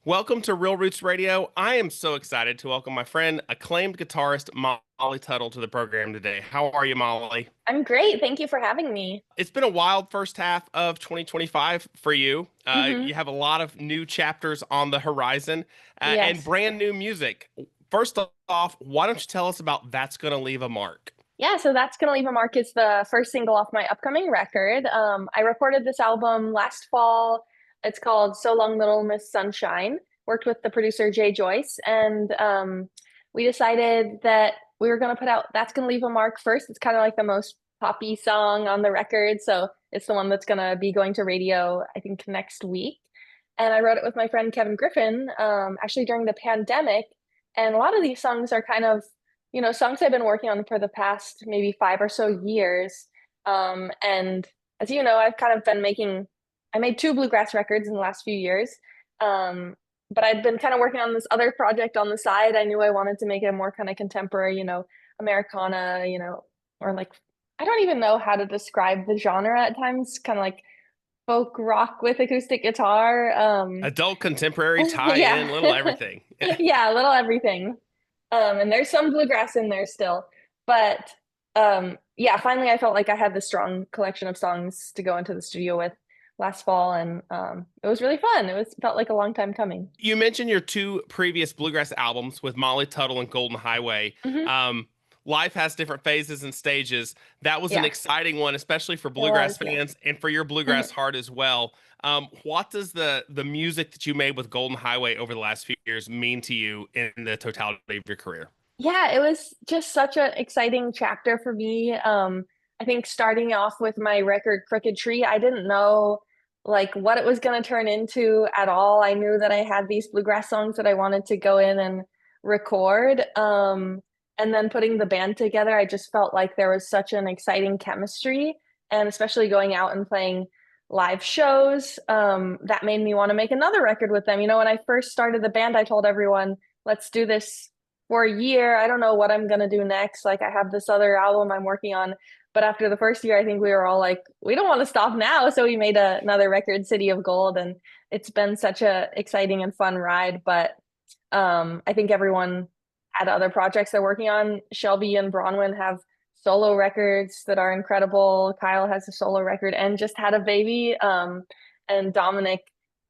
Welcome to Real Roots Radio. I am so excited to welcome my friend, acclaimed guitarist Molly Tuttle to the program today. How are you, Molly? I'm great. Thank you for having me. It's been a wild first half of 2025 for you. Hmm. You have a lot of new chapters on the horizon and Yes. brand new music. First off, why don't you tell us about That's Gonna Leave a Mark? Yeah, so that's gonna leave a mark. It's the first single off my upcoming record. I recorded this album last fall. It's called So Long Little Miss Sunshine. Worked with the producer Jay Joyce, and we decided that we were gonna put out That's Gonna Leave a Mark first. It's kind of like the most poppy song on the record, so it's the one that's gonna be going to radio, I think, next week. And I wrote it with my friend Kevin Griffin, actually during the pandemic. And a lot of these songs are kind of songs I've been working on for the past maybe 5 or so years. And as you know, I've kind of been I made two bluegrass records in the last few years. Um, but I'd been kind of working on this other project on the side. I knew I wanted to make it more kind of contemporary, Americana, or like, I don't even know how to describe the genre at times, kind of like folk rock with acoustic guitar. Adult contemporary tie-in, Yeah. little everything. Yeah, a little everything. And there's some bluegrass in there still. But yeah, finally I felt like I had this strong collection of songs to go into the studio with last fall, and it was really fun. Felt like a long time coming. You mentioned your two previous bluegrass albums with Molly Tuttle and Golden Highway. Hmm. Um, Life has different phases and stages. That was an Yeah, exciting one, especially for it bluegrass was. Yeah. fans and for your bluegrass heart as well. What does the music that you made with Golden Highway over the last few years mean to you in the totality of your career? Yeah, it was just such an exciting chapter for me. I think starting off with my record Crooked Tree, I didn't know like what it was going to turn into at all. I knew that I had these bluegrass songs that I wanted to go in and record. And then putting the band together, I just felt like there was such an exciting chemistry, and especially going out and playing live shows, that made me want to make another record with them. When I first started the band, I told everyone, let's do this for a year. I don't know what I'm gonna do next. Like I have this other album I'm working on. But after the first year, I think we were all like, we don't want to stop now. So we made another record, City of Gold, and it's been such a exciting and fun ride. But I think everyone had other projects they're working on. Shelby and Bronwyn have solo records that are incredible. Kyle has a solo record and just had a baby. And Dominic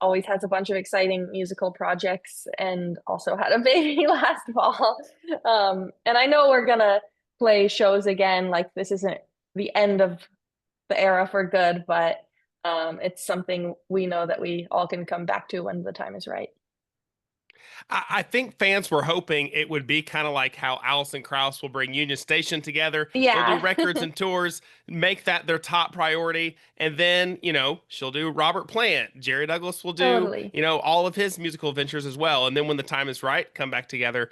always has a bunch of exciting musical projects and also had a baby last fall. And I know we're gonna play shows again. Like this isn't the end of the era for good, but it's something we know that we all can come back to when the time is right. I think fans were hoping it would be kind of like how Alison Krauss will bring Union Station together. They'll do Yeah. records and tours, make that their top priority, and then, she'll do Robert Plant. Jerry Douglas will do, Totally. all of his musical ventures as well. And then when the time is right, come back together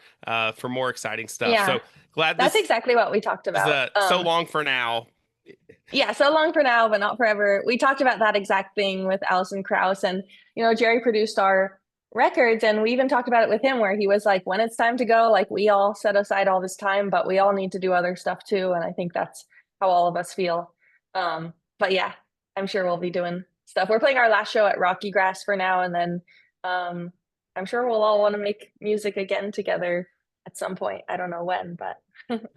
for more exciting stuff. Yeah. So glad That's this exactly what we talked is about. so long for now. Yeah, so long for now, but not forever. We talked about that exact thing with Alison Krauss, and Jerry produced our records, and we even talked about it with him, where he was like, "When it's time to go, like we all set aside all this time, but we all need to do other stuff too." And I think that's how all of us feel. But yeah, I'm sure we'll be doing stuff. We're playing our last show at Rocky Grass for now, and then um, I'm sure we'll all want to make music again together at some point. I don't know when, but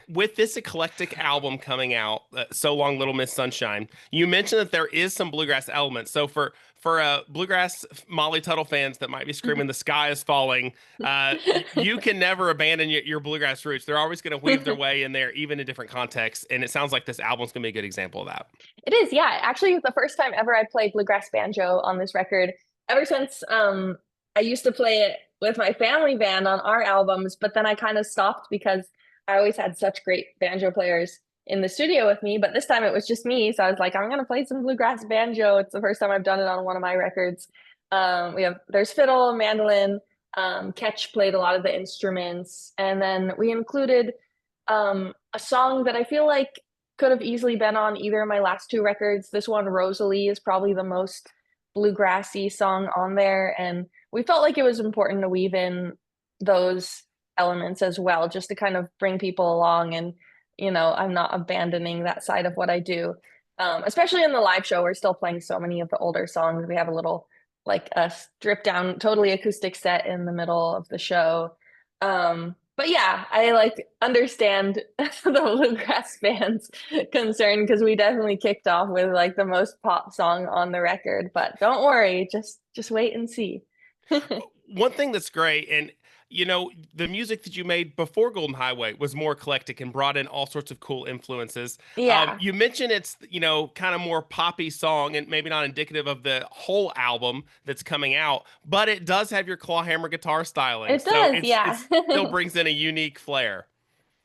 With this eclectic album coming out, So Long Little Miss Sunshine, you mentioned that there is some bluegrass elements. So for bluegrass Molly Tuttle fans that might be screaming "the sky is falling," you can never abandon your bluegrass roots. They're always going to weave their way in there, even in different contexts. And it sounds like this album's going to be a good example of that. it is, yeah. Actually, it's the first time ever I played bluegrass banjo on this record. Ever since I used to play it with my family band on our albums, but then I kind of stopped because I always had such great banjo players in the studio with me. But this time it was just me, so I was like, I'm gonna play some bluegrass banjo. It's the first time I've done it on one of my records. There's fiddle, mandolin. Ketch played a lot of the instruments, and then we included a song that I feel like could have easily been on either of my last two records. This one, Rosalie, is probably the most bluegrassy song on there, and we felt like it was important to weave in those elements as well, just to kind of bring people along. And I'm not abandoning that side of what I do. Especially in the live show, we're still playing so many of the older songs. We have a little like a stripped down, totally acoustic set in the middle of the show. But yeah, I like understand the Bluegrass fans' concern because we definitely kicked off with like the most pop song on the record. But don't worry, just wait and see. One thing that's great, and the music that you made before Golden Highway was more eclectic and brought in all sorts of cool influences. Yeah, You mentioned it's kind of more poppy song and maybe not indicative of the whole album that's coming out, but it does have your clawhammer guitar styling, it so does. it's Yeah. still brings in a unique flair.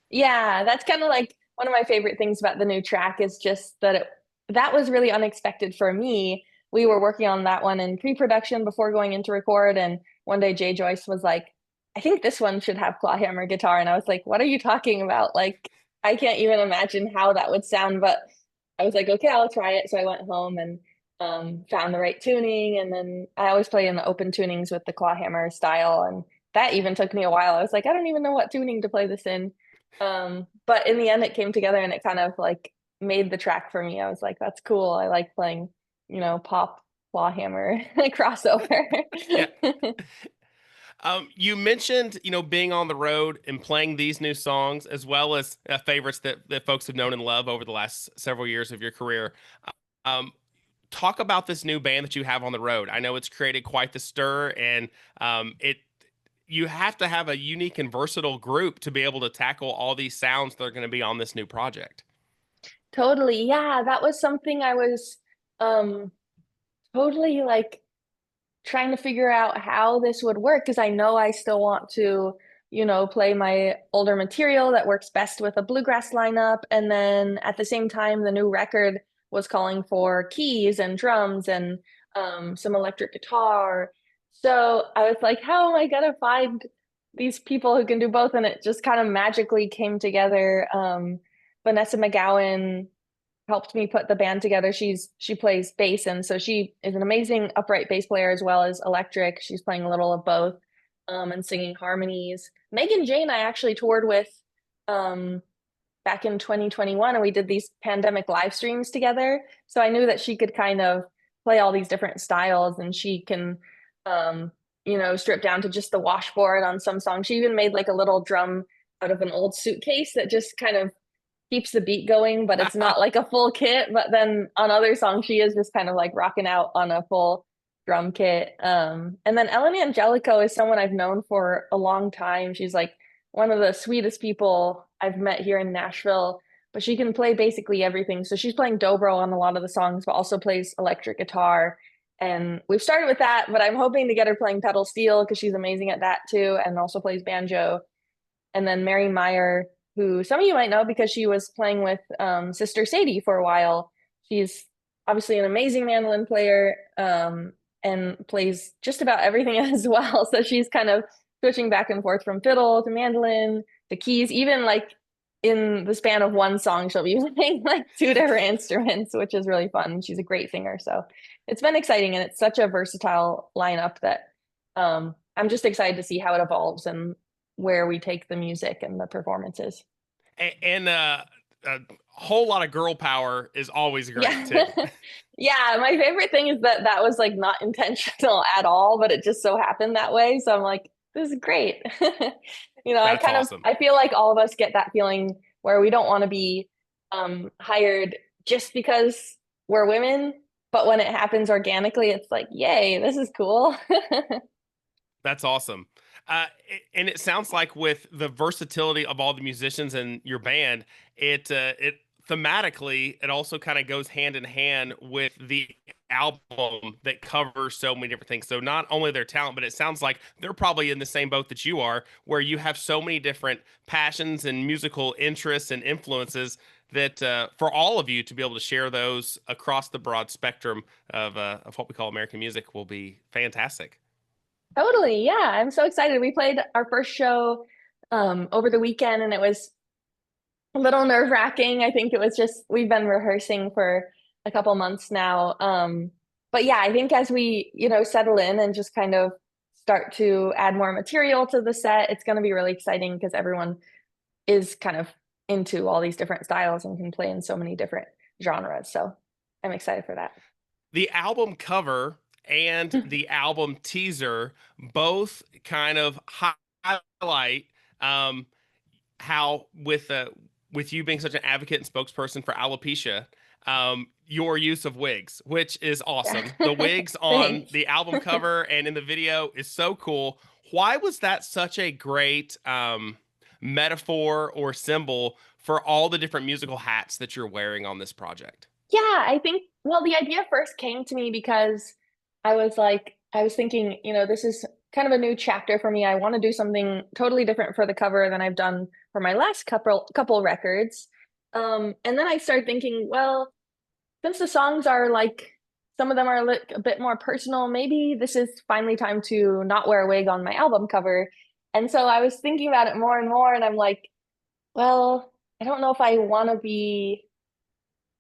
Yeah, that's kind of like one of my favorite things about the new track is just that that was really unexpected for me. We were working on that one in pre-production before going into record, and one day Jay Joyce was like, "I think this one should have clawhammer guitar," and I was like, "What are you talking about? Like, I can't even imagine how that would sound." But I was like, "Okay, I'll try it." So I went home and found the right tuning, and then I always play in the open tunings with the clawhammer style, and that even took me a while. I was like, I don't even know what tuning to play this in. But in the end, it came together and it kind of like made the track for me. I was like, that's cool. I like playing, pop clawhammer crossover. Yeah. You mentioned, being on the road and playing these new songs, as well as favorites that folks have known and love over the last several years of your career. Um, Talk about this new band that you have on the road. I know it's created quite the stir, and it you have to have a unique and versatile group to be able to tackle all these sounds that are going to be on this new project. Totally. Yeah, that was something I was um totally like trying to figure out how this would work because I know I still want to, play my older material that works best with a bluegrass lineup. And then at the same time, the new record was calling for keys and drums and some electric guitar. So I was like, how am I going to find these people who can do both? And it just kind of magically came together. Vanessa McGowan helped me put the band together. She plays bass, and so she is an amazing upright bass player as well as electric. She's playing a little of both, and singing harmonies. Megan Jane, I actually toured with um, back in 2021, and we did these pandemic live streams together. So I knew that she could kind of play all these different styles, and she can, strip down to just the washboard on some songs. She even made like a little drum out of an old suitcase that just kind of keeps the beat going, but it's not like a full kit. But then on other songs, she is just kind of like rocking out on a full drum kit. And then Ellen Angelico is someone I've known for a long time. She's like one of the sweetest people I've met here in Nashville, but she can play basically everything. So she's playing dobro on a lot of the songs, but also plays electric guitar. And we've started with that, but I'm hoping to get her playing pedal steel because she's amazing at that too, and also plays banjo. And then Mary Meyer, who some of you might know because she was playing with Sister Sadie for a while. She's obviously an amazing mandolin player and plays just about everything as well. So she's kind of switching back and forth from fiddle to mandolin to keys, even like in the span of one song, she'll be playing like two different instruments, which is really fun. She's a great singer. So it's been exciting and it's such a versatile lineup that I'm just excited to see how it evolves and where we take the music and the performances. And a whole lot of girl power is always great Yeah. too. Yeah, my favorite thing is that that was like not intentional at all, but it just so happened that way. So I'm like, this is great. I That's kind of awesome. I feel like all of us get that feeling where we don't want to be hired just because we're women, but when it happens organically, it's like, yay, this is cool. That's awesome. And it sounds like with the versatility of all the musicians in your band, it thematically it also kind of goes hand in hand with the album that covers so many different things. So not only their talent, but it sounds like they're probably in the same boat that you are, where you have so many different passions and musical interests and influences that for all of you to be able to share those across the broad spectrum of what we call American music will be fantastic. Totally. Yeah, I'm so excited. We played our first show over the weekend and it was a little nerve-wracking. I think it was just we've been rehearsing for a couple months now. But yeah, I think as we, settle in and just kind of start to add more material to the set, it's going to be really exciting because everyone is kind of into all these different styles and can play in so many different genres. So I'm excited for that. The album cover and the album teaser both kind of highlight um, how with you being such an advocate and spokesperson for alopecia, your use of wigs, which is awesome. The wigs on Thanks. the album cover and in the video is so cool. Why was that such a great metaphor or symbol for all the different musical hats that you're wearing on this project? Yeah, I think, well, the idea first came to me because I was thinking, this is kind of a new chapter for me. I want to do something totally different for the cover than I've done for my last couple records. And then I started thinking, well, since the songs are like some of them are like a bit more personal, maybe this is finally time to not wear a wig on my album cover. And so I was thinking about it more and more, and I'm like, well, I don't know if I want to be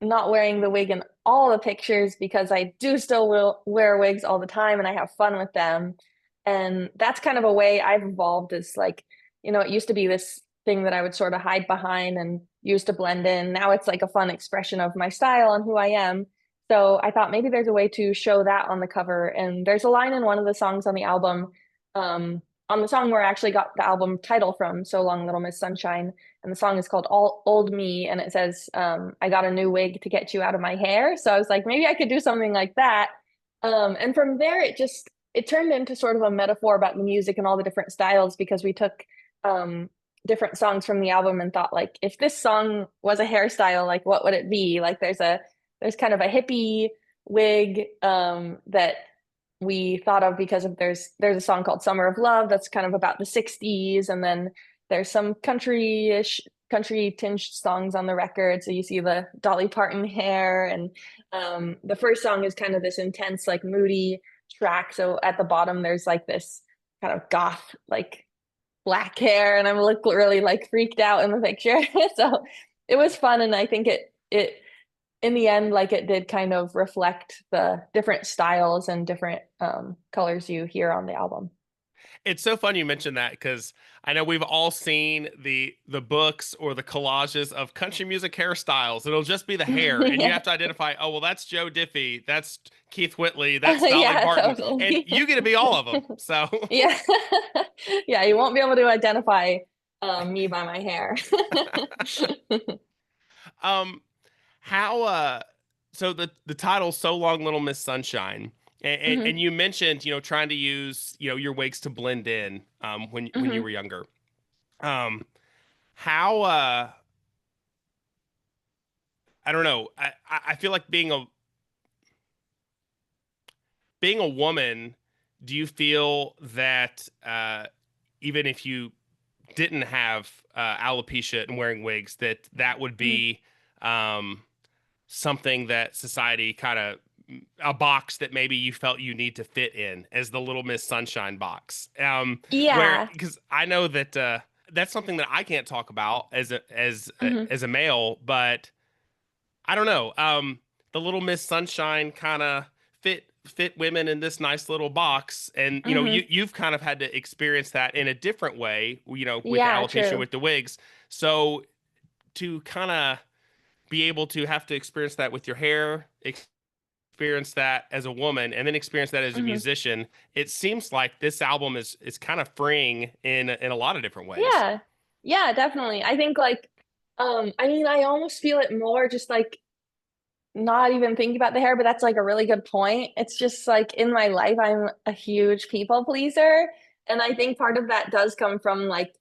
not wearing the wig in all the pictures because I do still will wear wigs all the time and I have fun with them. And that's kind of a way I've evolved is like, it used to be this thing that I would sort of hide behind and use to blend in. Now it's like a fun expression of my style and who I am. So I thought maybe there's a way to show that on the cover. And there's a line in one of the songs on the album, on the song where I actually got the album title from, So Long Little Miss Sunshine, and the song is called Old Me, and it says, I got a new wig to get you out of my hair. So I was like, maybe I could do something like that. And from there, it turned into sort of a metaphor about the music and all the different styles because we took different songs from the album and thought like, if this song was a hairstyle, like what would it be? Like there's kind of a hippie wig that we thought of because of there's a song called Summer of Love that's kind of about the 60s, and then there's some country tinged songs on the record. So you see the Dolly Parton hair, and the first song is kind of this intense, like moody track. So at the bottom, there's like this kind of goth, like black hair, and I'm look really like freaked out in the picture. So it was fun, and I think it in the end, like it did kind of reflect the different styles and different colors you hear on the album. It's so fun you mentioned that because I know we've all seen the books or the collages of country music hairstyles. It'll just be the hair, and you Yeah. have to identify, oh well, that's Joe Diffie, that's Keith Whitley, that's Dolly Yeah, Parton, and totally. you get to be all of them. So, Yeah. Yeah, you won't be able to identify me by my hair. um, how so the title "So Long Little Miss Sunshine," and Hmm. you mentioned trying to use your wigs to blend in when you Hmm. were younger. Um, how I don't know. I feel like being a woman, do you feel that even if you didn't have alopecia and wearing wigs, that would Hmm. be um, something that society kind of a box that maybe you felt you need to fit in as the Little Miss Sunshine box. Where Yeah. because I know that that's something that I can't talk about Hmm. as a male, but I don't know. The Little Miss Sunshine kind of fit women in this nice little box, and Hmm. you've kind of had to experience that in a different way. With Yeah, alopecia, true. with the wigs. So to kind of be able to have to experience that with your hair, experience that as a woman, and then experience that as a Hmm. musician, it seems like this album is kind of freeing in a lot of different ways. Yeah. Yeah, definitely. I think like I mean, I almost feel it more just like not even thinking about the hair, but that's like a really good point. It's just like in my life, I'm a huge people pleaser. And I think part of that does come from like,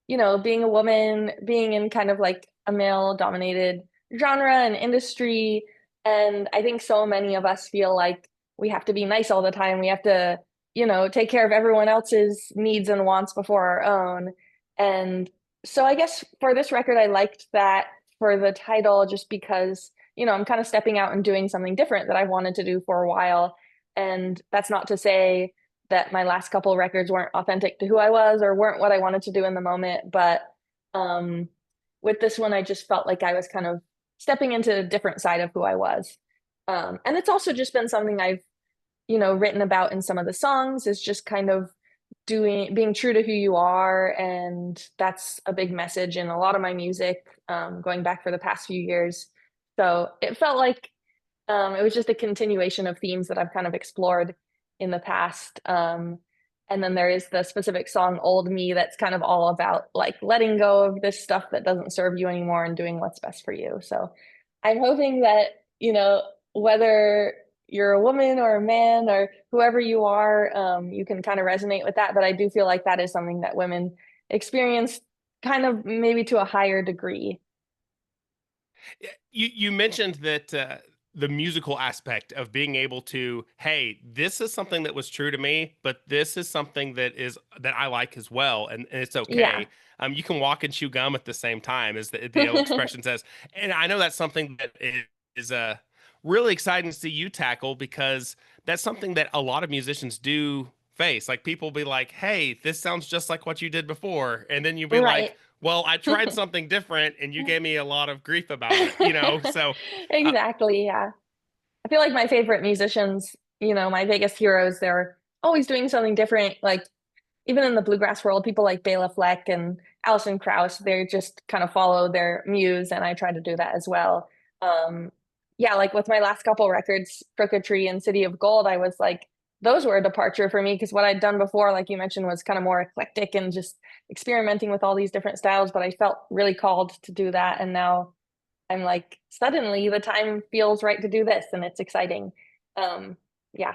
being a woman, being in kind of like a male dominated genre and industry. And I think so many of us feel like we have to be nice all the time. We have to, take care of everyone else's needs and wants before our own. And so I guess for this record, I liked that for the title just because I'm kind of stepping out and doing something different that I wanted to do for a while. And that's not to say that my last couple of records weren't authentic to who I was or weren't what I wanted to do in the moment. But um, with this one, I just felt like I was kind of stepping into a different side of who I was. And it's also just been something I've, written about in some of the songs is just kind of being true to who you are. And that's a big message in a lot of my music, going back for the past few years. So it felt like it was just a continuation of themes that I've kind of explored in the past. And then there is the specific song Old Me that's kind of all about like letting go of this stuff that doesn't serve you anymore and doing what's best for you. So I'm hoping that, whether you're a woman or a man or whoever you are, you can kind of resonate with that. But I do feel like that is something that women experience kind of maybe to a higher degree. You mentioned that the musical aspect of being able to, hey, this is something that was true to me, but this is something that I like as well, and it's Yeah. okay. You can walk and chew gum at the same time, as the old expression says, and I know that's something that is really exciting to see you tackle, because that's something that a lot of musicians do face. Like, people be like, "Hey, this sounds just like what you did before," and then you be Right. like, well, I tried something different and you gave me a lot of grief about it, So, uh, Exactly. Yeah. I feel like my favorite musicians, my biggest heroes, they're always doing something different. Like even in the bluegrass world, people like Bela Fleck and Alison Krauss, they just kind of follow their muse, and I try to do that as well. Um, yeah, like with my last couple records, Crooked Tree and City of Gold, I was like, those were a departure for me because what I'd done before, like you mentioned, was kind of more eclectic and just experimenting with all these different styles. But I felt really called to do that, and now I'm like, suddenly the time feels right to do this, and it's exciting. Um, yeah.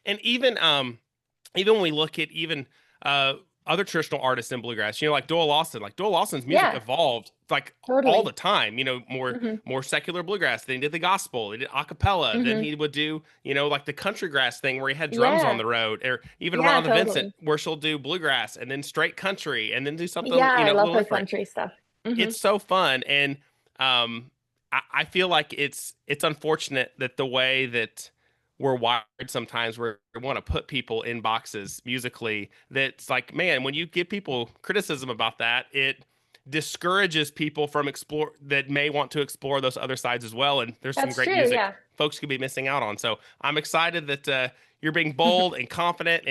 and even when we look at even uh other traditional artists in bluegrass, like Doyle Lawson, like Doyle Lawson's music Yeah, evolved like all the totally. time, more Hmm. more secular bluegrass. Then he did the gospel, he did a cappella, then Hmm. he would do, like the country grass thing where he had drums on Yeah. the road, or even Yeah, Rhonda Vincent totally. where she'll do bluegrass and then straight country and then do something, Yeah, I a love little her different. country stuff. Hmm. It's so fun, and um I feel like it's unfortunate that the way that we're wired sometimes, where we want to put people in boxes musically, that's like, man, when you give people criticism about that, it discourages people from explore that may want to explore those other sides as well, and there's some That's great true, music yeah. folks could be missing out on. So I'm excited that you're being bold and confident,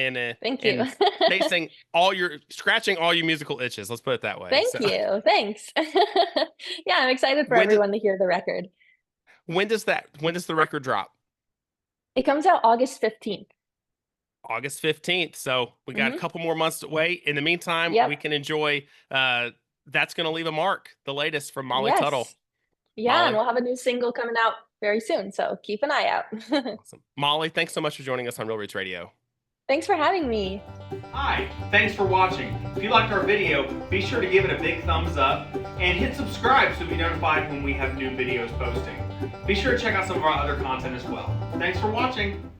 Thank you. and scratching all your musical itches, let's put it that way. Thank So you. Thanks. Yeah, I'm excited for when does everyone to hear the record. when does the record drop? It comes out August 15th. August 15th. So we got a Hmm. couple more months to wait. In the meantime, we Yep. can enjoy That's Gonna Leave a Mark, the latest from Molly Tuttle. Yes. Yeah, and Molly, we'll have a new single coming out very soon, so keep an eye out. awesome. Molly, thanks so much for joining us on Real Roots Radio. Thanks for having me. Hi, thanks for watching. If you liked our video, be sure to give it a big thumbs up and hit subscribe so you'll be notified when we have new videos posting. Be sure to check out some of our other content as well. Thanks for watching.